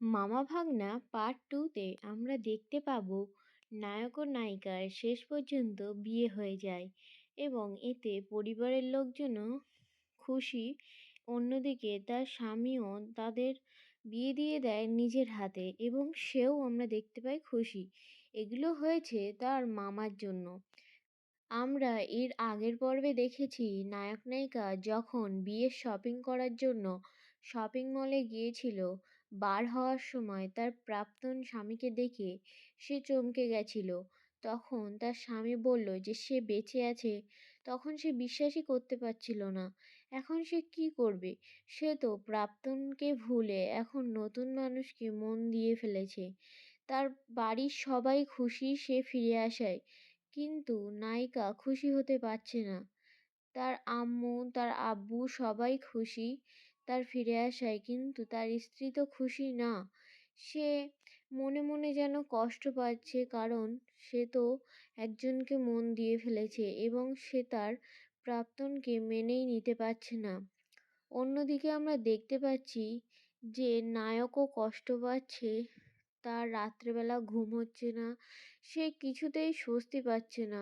মামা ভাগনা পার্ট 2 তে আমরা দেখতে পাবো নায়ক ও নায়িকার শেষ পর্যন্ত বিয়ে হয়ে যায় এবং এতে পরিবারের লোকজনও খুশি। অন্যদিকে তার স্বামীও তাদের বিয়ে দিয়ে দেয় নিজের হাতে এবং সেও আমরা দেখতে পাই খুশি। এগুলো হয়েছে তার মামার জন্য। আমরা এর আগের পর্বে দেখেছি নায়ক নায়িকা যখন বিয়ের শপিং করার জন্য শপিং মলে গিয়েছিল, বার হওয়ার সময় তার প্রাক্তন স্বামীকে দেখে সে চমকে গেছিল। তখন তার স্বামী বলল যে সে বেঁচে আছে। তখন সে বিশ্বাসই করতে পারছিল না। এখন সে কি করবে? সে তো প্রাক্তনকে ভুলে এখন নতুন মানুষকে মন দিয়ে ফেলেছে। তার বাড়ির সবাই খুশি সে ফিরে আসায়, কিন্তু নায়িকা খুশি হতে পারছে না। তার আম্মু, তার আব্বু সবাই খুশি তার ফিরে আসায়, কিন্তু তার স্ত্রী তো খুশি না। সে মনে মনে যেন কষ্ট পাচ্ছে, কারণ সে তো একজনকে মন দিয়ে ফেলেছে এবং সে তার প্রাক্তনকে মেনেই নিতে পারছে না। অন্যদিকে আমরা দেখতে পাচ্ছি যে নায়কও কষ্ট পাচ্ছে। তার রাত্রেবেলা ঘুম হচ্ছে না। সে কিছুতেই স্বস্তি পাচ্ছে না।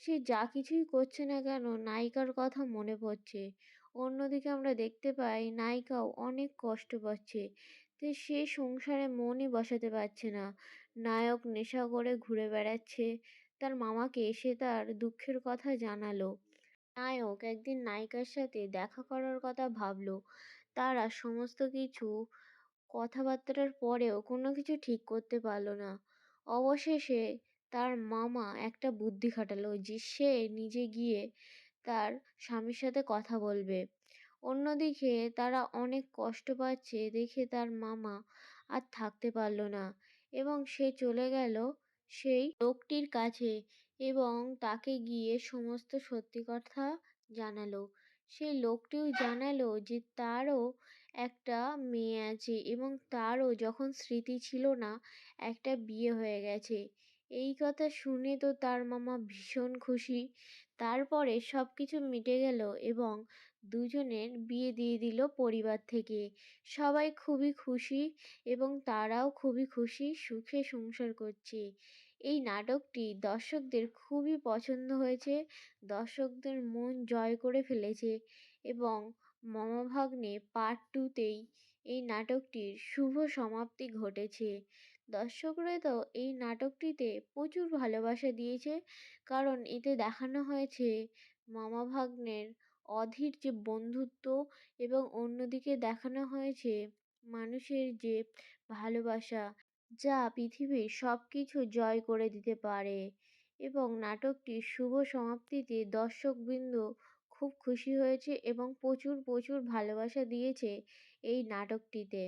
সে যা কিছুই করছে না কেন নায়িকার কথা মনে পড়ছে। অন্যদিকে আমরা দেখতে পাই নায়িকাও অনেক কষ্ট পাচ্ছে। তো সে সংসারে মনই বসাতে পারছে না। নায়ক নেশা করে ঘুরে বেড়াচ্ছে। তার মামাকে এসে তার দুঃখের কথা জানালো। নায়ক একদিন নায়িকার সাথে দেখা করার কথা ভাবলো। তারা সমস্ত কিছু কথাবার্তার পরেও কোনো কিছু ঠিক করতে পারল না। অবশেষে তার মামা একটা বুদ্ধি খাটালো যে সে নিজে গিয়ে তার স্বামীর সাথে কথা বলবে। অন্যদিকে তারা অনেক কষ্ট পাচ্ছে দেখে তার মামা আর থাকতে পারল না এবং সে চলে গেল সেই লোকটির কাছে এবং তাকে গিয়ে সমস্ত সত্যি কথা জানালো। সেই লোকটিও জানালো যে তারও একটা মেয়ে আছে এবং তারও যখন স্মৃতি ছিল না, একটা বিয়ে হয়ে গেছে। এই কথা শুনে তো তার মামা ভীষণ খুশি। তারপরে সব কিছু মিটে গেল এবং দুজনের বিয়ে দিয়ে দিল পরিবার থেকে। সবাই খুবই খুশি এবং তারাও খুবই খুশি, সুখে সংসার করছে। এই নাটকটি দর্শকদের খুবই পছন্দ হয়েছে। দর্শকদের মন জয় করে ফেলেছে এবং মামা ভাগ্নে পার্ট 2 তেই এই নাটকটির শুভ সমাপ্তি ঘটেছে। দর্শকরা তো এই নাটকটিতে প্রচুর ভালোবাসা দিয়েছে, কারণ এতে দেখানো হয়েছে মামা ভাগ্নের অধীর যে বন্ধুত্ব এবং অন্যদিকে দেখানো হয়েছে মানুষের যে ভালোবাসা, যা পৃথিবীর সব কিছু জয় করে দিতে পারে। এবং নাটকটির শুভ সমাপ্তিতে দর্শকবৃন্দ খুব খুশি হয়েছে এবং প্রচুর প্রচুর ভালোবাসা দিয়েছে এই নাটকটিতে।